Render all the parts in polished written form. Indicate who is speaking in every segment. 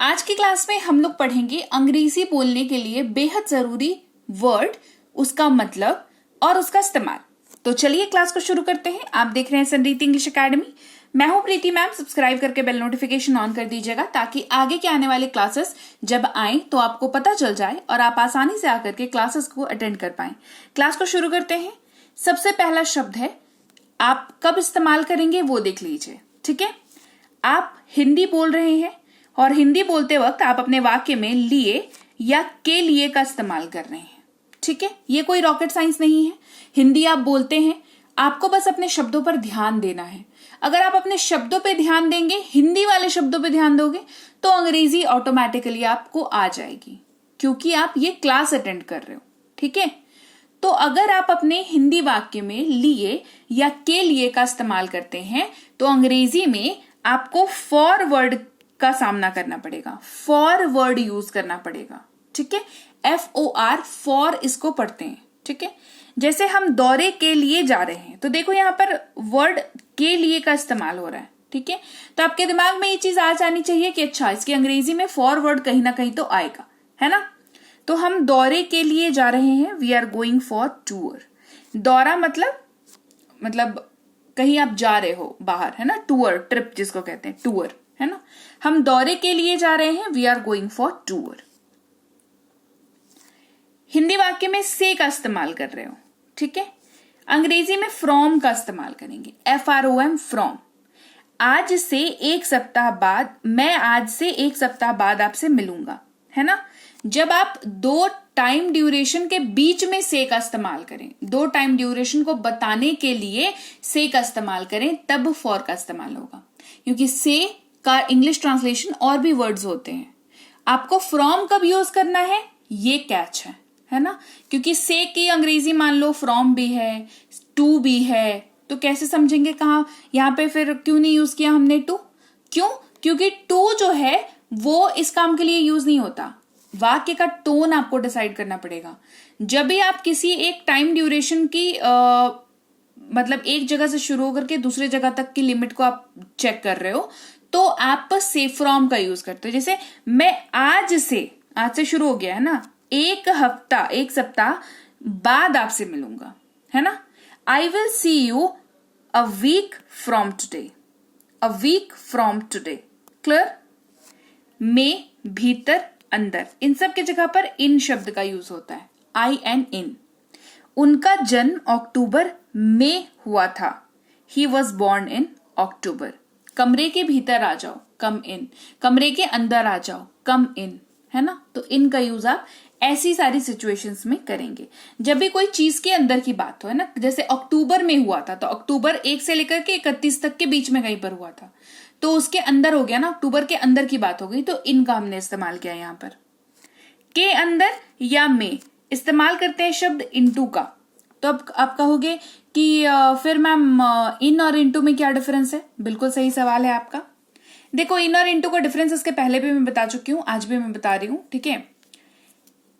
Speaker 1: आज की क्लास में हम लोग पढ़ेंगे अंग्रेजी बोलने के लिए बेहद जरूरी वर्ड, उसका मतलब और उसका इस्तेमाल। तो चलिए क्लास को शुरू करते हैं। आप देख रहे हैं संरीति इंग्लिश एकेडमी। मैं हूं प्रीति मैम। सब्सक्राइब करके बेल नोटिफिकेशन ऑन कर दीजिएगा ताकि आगे के आने वाले क्लासेस जब आए तो आपको पता चल जाए और आप आसानी से आकर के क्लासेस को अटेंड कर पाए। क्लास को शुरू करते हैं। सबसे पहला शब्द है, आप कब इस्तेमाल करेंगे वो देख लीजिए। ठीक है, आप हिंदी बोल रहे हैं और हिंदी बोलते वक्त आप अपने वाक्य में लिए या के लिए का इस्तेमाल कर रहे हैं। ठीक है, ये कोई रॉकेट साइंस नहीं है। हिंदी आप बोलते हैं, आपको बस अपने शब्दों पर ध्यान देना है। अगर आप अपने शब्दों पे ध्यान देंगे, हिंदी वाले शब्दों पे ध्यान दोगे तो अंग्रेजी ऑटोमेटिकली आपको आ जाएगी, क्योंकि आप ये क्लास अटेंड कर रहे हो। ठीक है, तो अगर आप अपने हिंदी वाक्य में लिए या के लिए का इस्तेमाल करते हैं तो अंग्रेजी में आपको फॉर वर्ड का सामना करना पड़ेगा, फॉर वर्ड यूज करना पड़ेगा। ठीक है, FOR फॉर इसको पढ़ते हैं। ठीक है, जैसे हम दौरे के लिए जा रहे हैं तो देखो यहां पर वर्ड के लिए का इस्तेमाल हो रहा है। ठीक है, तो आपके दिमाग में ये चीज आ जानी चाहिए कि अच्छा, इसकी अंग्रेजी में फॉर वर्ड कहीं ना कहीं तो आएगा, है ना। तो हम दौरे के लिए जा रहे हैं, we are going for tour. दौरा मतलब कहीं आप जा रहे हो बाहर, है ना। टूर, ट्रिप जिसको कहते हैं, टूर, है ना। हम दौरे के लिए जा रहे हैं, we are going for tour. Hindi वाक्य में से का इस्तेमाल कर रहे हो। ठीक है, अंग्रेजी में फ्रॉम का इस्तेमाल करेंगे, FROM फ्रॉम। आज से एक सप्ताह बाद, मैं आज से एक सप्ताह बाद आपसे मिलूंगा, है ना। जब आप दो टाइम ड्यूरेशन के बीच में से का इस्तेमाल करें, दो टाइम ड्यूरेशन को बताने के लिए से का इस्तेमाल करें, तब फॉर का इस्तेमाल होगा, क्योंकि से का इंग्लिश ट्रांसलेशन और भी वर्ड्स होते हैं। आपको फ्रॉम कब यूज करना है, ये कैच है ना, क्योंकि से की अंग्रेजी मान लो फ्रॉम भी है, टू भी है, तो कैसे समझेंगे कहाँ यहां पे फिर क्यों नहीं यूज किया हमने टू। क्यों? क्योंकि टू जो है वो इस काम के लिए यूज नहीं होता। वाक्य का टोन आपको डिसाइड करना पड़ेगा। जब भी आप किसी एक टाइम ड्यूरेशन की मतलब एक जगह से शुरू होकर के दूसरे जगह तक की लिमिट को आप चेक कर रहे हो तो आप से फ्रॉम का यूज करते हो। जैसे मैं आज से शुरू हो गया है ना, एक सप्ताह बाद आपसे मिलूंगा, है ना। I will see you a week from today, a week from today. Clear. में, भीतर, अंदर, इन सब की जगह पर इन शब्द का यूज होता है, IN इन। उनका जन्म अक्टूबर में हुआ था, ही वॉज बॉर्न इन अक्टूबर। कमरे के भीतर आ जाओ, कम इन। कमरे के अंदर आ जाओ, कम इन, है ना। तो इन का यूज आप ऐसी सारी सिचुएशंस में करेंगे जब भी कोई चीज के अंदर की बात हो, है ना। जैसे अक्टूबर में हुआ था तो अक्टूबर 1 से लेकर के 31 तक के बीच में कहीं पर हुआ था, तो उसके अंदर हो गया ना, अक्टूबर के अंदर की बात हो गई, तो इनका हमने इस्तेमाल किया यहां पर। के अंदर या में इस्तेमाल करते हैं शब्द इनटू का। तो अब आप कहोगे कि फिर मैम इन और इनटू में क्या डिफरेंस है। बिल्कुल सही सवाल है आपका। देखो, इन और इनटू का डिफरेंस इसके पहले भी मैं बता चुकी हूं, आज भी मैं बता रही हूं। ठीक है,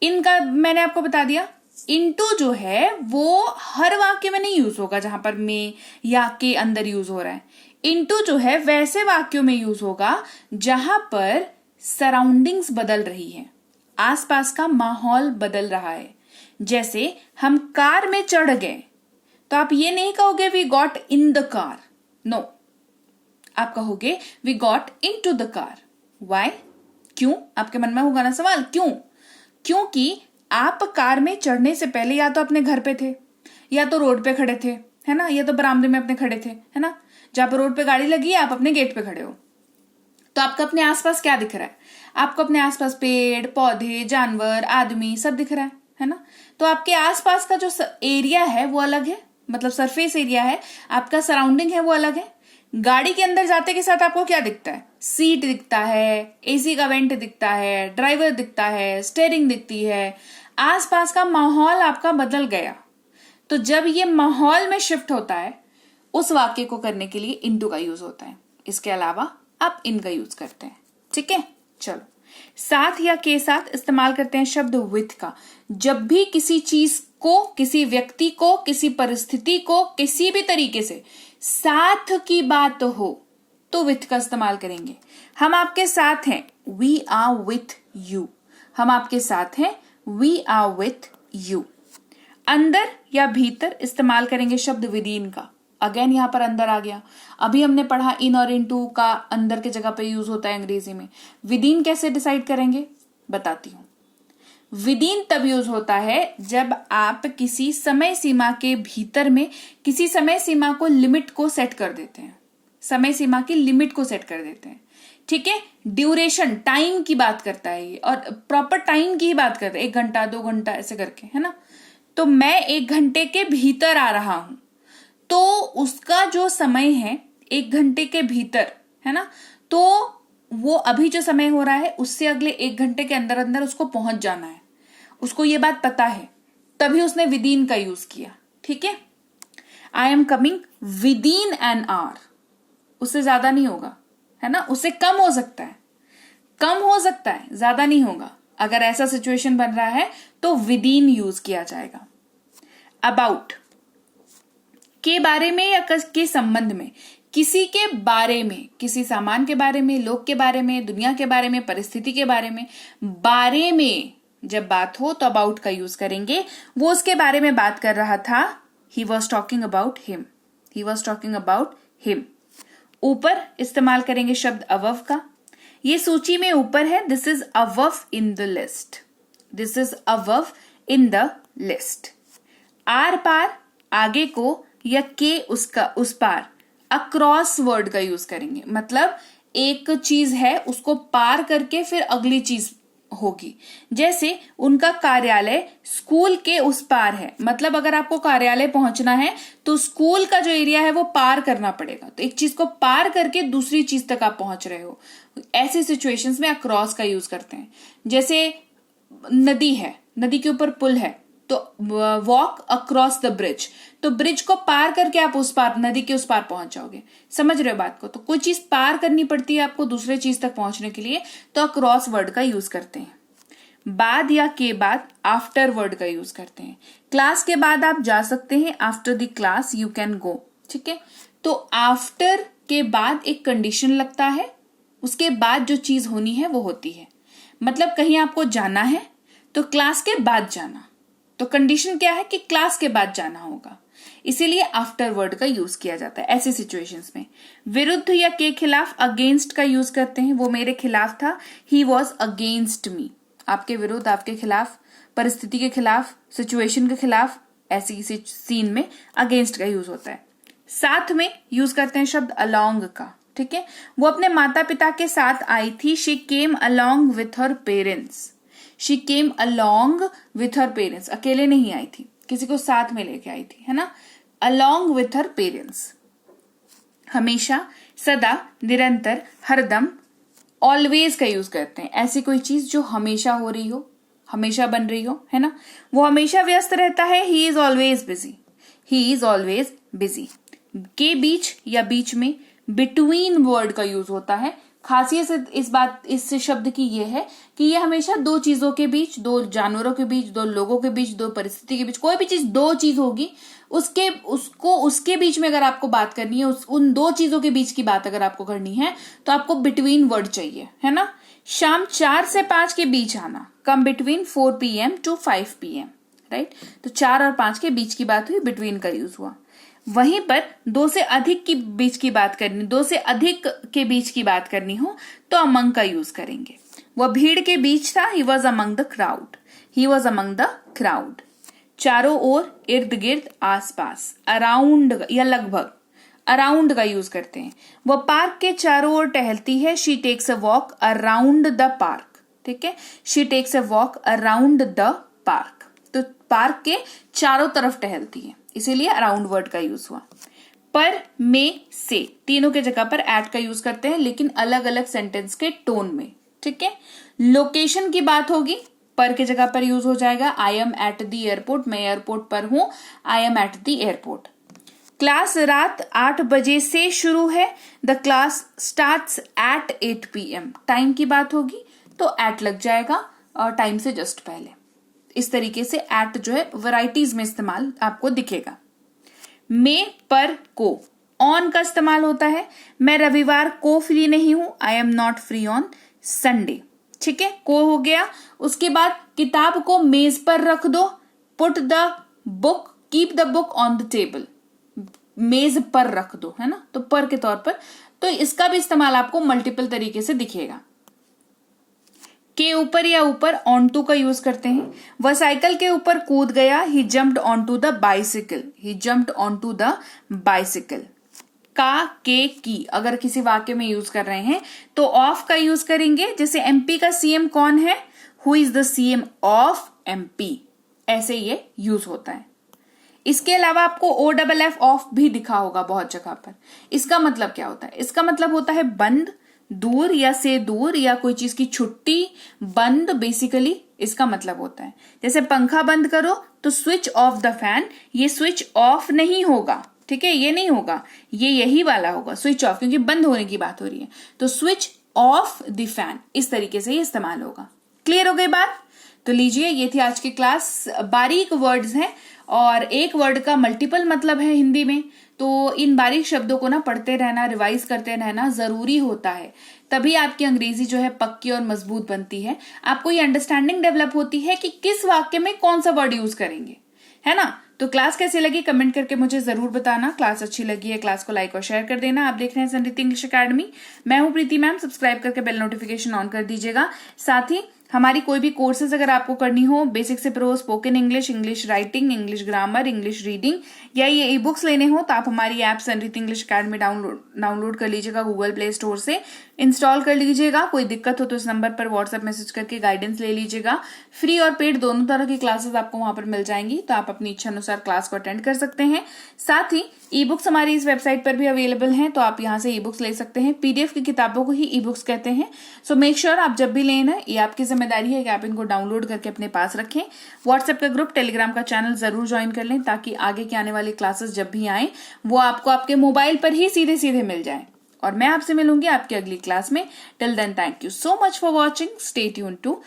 Speaker 1: इनका मैंने आपको बता दिया। इनटू जो है वो हर वाक्य में नहीं यूज होगा जहां पर में या के अंदर यूज हो रहा है। इनटू जो है वैसे वाक्यों में यूज होगा जहां पर सराउंडिंग्स बदल रही है, आसपास का माहौल बदल रहा है। जैसे हम कार में चढ़ गए तो आप ये नहीं कहोगे we got in the car, no, आप कहोगे वी गॉट इन टू द कार। वाई? क्यों? आपके मन में होगा ना सवाल, क्यों? क्योंकि आप कार में चढ़ने से पहले या तो अपने घर पे थे, या तो रोड पे खड़े थे, है ना, या तो बरामदे में अपने खड़े थे, है ना। जहां पर रोड पे गाड़ी लगी है आप अपने गेट पे खड़े हो, तो आपको अपने आसपास क्या दिख रहा है? आपको अपने आसपास पेड़ पौधे, जानवर, आदमी सब दिख रहा है ना। तो आपके आसपास का जो एरिया है वो अलग है, मतलब सरफेस एरिया है, आपका सराउंडिंग है वो अलग है। गाड़ी के अंदर जाते के साथ आपको क्या दिखता है? सीट दिखता है, AC का वेंट दिखता है, ड्राइवर दिखता है, स्टीयरिंग दिखती है, आसपास का माहौल आपका बदल गया। तो जब ये माहौल में शिफ्ट होता है उस वाक्य को करने के लिए इनटू का यूज होता है। इसके अलावा आप इन का यूज करते हैं। ठीक है, चलो। साथ या के साथ इस्तेमाल करते हैं शब्द विथ का। जब भी किसी चीज को, किसी व्यक्ति को, किसी परिस्थिति को किसी भी तरीके से साथ की बात हो तो विथ का इस्तेमाल करेंगे। हम आपके साथ हैं, वी आर विथ यू, हम आपके साथ हैं, वी आर विथ यू। अंदर या भीतर इस्तेमाल करेंगे शब्द विदिन का। अगेन यहां पर अंदर आ गया। अभी हमने पढ़ा इन और इनटू का अंदर के जगह पे यूज होता है अंग्रेजी में। विदिन कैसे डिसाइड करेंगे बताती हूं। विदिन तब यूज होता है जब आप किसी समय सीमा के भीतर में किसी समय सीमा को लिमिट को सेट कर देते हैं, समय सीमा की लिमिट को सेट कर देते हैं। ठीक है, ड्यूरेशन टाइम की बात करता है ये, और प्रॉपर टाइम की ही बात करता है, 1 घंटा 2 घंटा ऐसे करके, है ना। तो मैं 1 घंटे के भीतर आ रहा हूं, तो उसका जो समय है 1 घंटे के भीतर, है ना, तो वो अभी जो समय हो रहा है उससे अगले 1 घंटे के अंदर अंदर उसको पहुंच जाना है, उसको ये बात पता है, तभी उसने विदिन का यूज किया। ठीक है, I am coming within an hour, उससे ज्यादा नहीं होगा, है ना, उससे कम हो सकता है, कम हो सकता है, ज्यादा नहीं होगा। अगर ऐसा सिचुएशन बन रहा है तो विदिन यूज किया जाएगा। अबाउट के बारे में या के संबंध में, किसी के बारे में, किसी सामान के बारे में, लोग के बारे में, दुनिया के बारे में, परिस्थिति के बारे में जब बात हो तो अबाउट का यूज करेंगे। वो उसके बारे में बात कर रहा था, he was talking about him, he was talking about him. ऊपर इस्तेमाल करेंगे शब्द अबव का, ये सूची में ऊपर है, this is above in the list, this is above in the list. आर पार, आगे को, या के उसका उस पार, अक्रॉस वर्ड का यूज करेंगे। मतलब एक चीज है उसको पार करके फिर अगली चीज होगी। जैसे उनका कार्यालय स्कूल के उस पार है, मतलब अगर आपको कार्यालय पहुंचना है तो स्कूल का जो एरिया है वो पार करना पड़ेगा, तो एक चीज को पार करके दूसरी चीज तक आप पहुंच रहे हो। ऐसी सिचुएशंस में अक्रॉस का यूज करते हैं। जैसे नदी है, नदी के ऊपर पुल है, तो वॉक अक्रॉस द ब्रिज, तो ब्रिज को पार करके आप उस पार, नदी के उस पार पहुंच जाओगे। समझ रहे हो बात को। तो कोई चीज पार करनी पड़ती है आपको दूसरे चीज तक पहुंचने के लिए, तो अक्रॉस वर्ड का यूज करते हैं। बाद या के बाद आफ्टर वर्ड का यूज करते हैं। क्लास के बाद आप जा सकते हैं, after the class you can go. ठीक है, तो आफ्टर के बाद एक कंडीशन लगता है, उसके बाद जो चीज होनी है वो होती है। मतलब कहीं आपको जाना है तो क्लास के बाद जाना, तो कंडीशन क्या है कि क्लास के बाद जाना होगा, इसीलिए आफ्टर वर्ड का यूज किया जाता है ऐसी सिचुएशंस में। विरुद्ध या के खिलाफ अगेंस्ट का यूज करते हैं। वो मेरे खिलाफ था, ही वॉज अगेंस्ट मी, आपके विरुद्ध, आपके खिलाफ, परिस्थिति के खिलाफ, सिचुएशन के खिलाफ, ऐसी सीन में अगेंस्ट का यूज होता है। साथ में यूज करते हैं शब्द अलोंग का। ठीक है, वो अपने माता पिता के साथ आई थी, she came along with her parents, she came along with her parents, अकेले नहीं आई थी, किसी को साथ में लेके आई थी, है ना, अलोंग विथ हर पेरेंट्स। हमेशा, सदा, निरंतर, हरदम, ऑलवेज का यूज करते हैं। ऐसी कोई चीज जो हमेशा हो रही हो, हमेशा बन रही हो, है ना, वो हमेशा व्यस्त रहता है, he is always busy, he is always busy. के बीच या बीच में, बिटवीन वर्ड का यूज होता है। खासियत इस शब्द की ये है कि ये हमेशा दो चीजों के बीच, दो जानवरों के बीच, दो लोगों के बीच, दो परिस्थिति के बीच, कोई भी चीज दो चीज होगी, उसके बीच में अगर आपको बात करनी है, उन दो चीजों के बीच की बात अगर आपको करनी है तो आपको बिटवीन वर्ड चाहिए, है ना। शाम 4 से 5 के बीच आना, come between 4 PM to 5 PM, right. तो 4 और 5 के बीच की बात हुई, बिटवीन का यूज हुआ। वहीं पर 2 से अधिक के बीच की बात करनी, 2 से अधिक के बीच की बात करनी हो तो अमंग का यूज करेंगे। वह भीड़ के बीच था, he was among the crowd, he was among the crowd. चारों ओर, इर्द गिर्द, आसपास, अराउंड या लगभग, अराउंड का यूज करते हैं। वह पार्क के चारों ओर टहलती है, she takes a walk around the park. ठीक है, she takes a walk around the park, तो पार्क के चारों तरफ टहलती है, इसीलिए अराउंड वर्ड का यूज हुआ। पर, में, से, तीनों के जगह पर एट का यूज करते हैं, लेकिन अलग अलग सेंटेंस के टोन में। ठीक है, लोकेशन की बात होगी, पर के जगह पर यूज हो जाएगा, I am at the airport, मैं एयरपोर्ट पर हूं, I am at the airport. Class रात 8 बजे से शुरू है, the class starts at 8 PM, time की बात होगी तो एट लग जाएगा और टाइम से जस्ट पहले। इस तरीके से एट जो है वैरायटीज में इस्तेमाल आपको दिखेगा। में, पर, को, ऑन का इस्तेमाल होता है। मैं रविवार को फ्री नहीं हूं, I am not free on Sunday. ठीक है, को हो गया। उसके बाद किताब को मेज पर रख दो, put the book, keep the book on the table, मेज पर रख दो, है ना, तो पर के तौर पर। तो इसका भी इस्तेमाल आपको मल्टीपल तरीके से दिखेगा। के ऊपर या ऊपर ऑन टू का यूज करते हैं। वह साइकिल के ऊपर कूद गया, he jumped on to the bicycle, he jumped on to the bicycle. का, के, की अगर किसी वाक्य में यूज कर रहे हैं तो ऑफ का यूज करेंगे। जैसे एमपी का सीएम कौन है, who is the CM of MP, ऐसे ये यूज होता है। इसके अलावा आपको OFF ऑफ भी दिखा होगा बहुत जगह पर। इसका मतलब क्या होता है, इसका मतलब होता है बंद, दूर या से दूर, या कोई चीज की छुट्टी, बंद, बेसिकली इसका मतलब होता है। जैसे पंखा बंद करो तो स्विच ऑफ द फैन, ये स्विच ऑफ नहीं होगा, ठीक है, ये नहीं होगा, ये यही वाला होगा स्विच ऑफ, क्योंकि बंद होने की बात हो रही है। तो स्विच ऑफ द फैन, इस तरीके से ये इस्तेमाल होगा। क्लियर हो गई बात? तो लीजिए, ये थी आज की क्लास। बारीक वर्ड्स हैं और एक वर्ड का मल्टीपल मतलब है हिंदी में, तो इन बारीक शब्दों को ना पढ़ते रहना, रिवाइज करते रहना जरूरी होता है, तभी आपकी अंग्रेजी जो है पक्की और मजबूत बनती है। आपको ये अंडरस्टैंडिंग डेवलप होती है कि किस वाक्य में कौन सा वर्ड यूज करेंगे, है ना। तो क्लास कैसी लगी कमेंट करके मुझे जरूर बताना। क्लास अच्छी लगी है, क्लास को लाइक और शेयर कर देना। आप देख रहे हैं समृद्धि इंग्लिश अकेडमी, मैं हूं प्रीति मैम। सब्सक्राइब करके बेल नोटिफिकेशन ऑन कर दीजिएगा। साथ ही हमारी कोई भी कोर्सेज अगर आपको करनी हो, बेसिक से pro, spoken English, English writing, English grammar, English reading, या ये ई बुक्स लेने हो, तो आप हमारी ऐप समृद्धि इंग्लिश अकेडमी डाउनलोड कर लीजिएगा, गूगल प्ले स्टोर से इंस्टॉल कर लीजिएगा। कोई दिक्कत हो तो इस नंबर पर व्हाट्सएप मैसेज करके गाइडेंस ले लीजिएगा। फ्री और पेड दोनों तरह की क्लासेस आपको वहां पर मिल जाएंगी, तो आप अपनी इच्छा अनुसार क्लास को अटेंड कर सकते हैं। साथ ही ई बुक्स हमारी इस वेबसाइट पर भी अवेलेबल हैं, तो आप यहां से ई बुक्स ले सकते हैं। पीडीएफ की किताबों को ही ई बुक्स कहते हैं। सो मेक श्योर आप जब भी लेना, ये आपकी जिम्मेदारी है कि आप इनको डाउनलोड करके अपने पास रखें। व्हाट्सएप का ग्रुप, टेलीग्राम का चैनल जरूर ज्वाइन कर लें, ताकि आगे के आने वाली क्लासेस जब भी आए वो आपको आपके मोबाइल पर ही सीधे सीधे मिल जाए। और मैं आपसे मिलूंगी आपकी अगली क्लास में। Till then, thank you so much for watching. Stay tuned to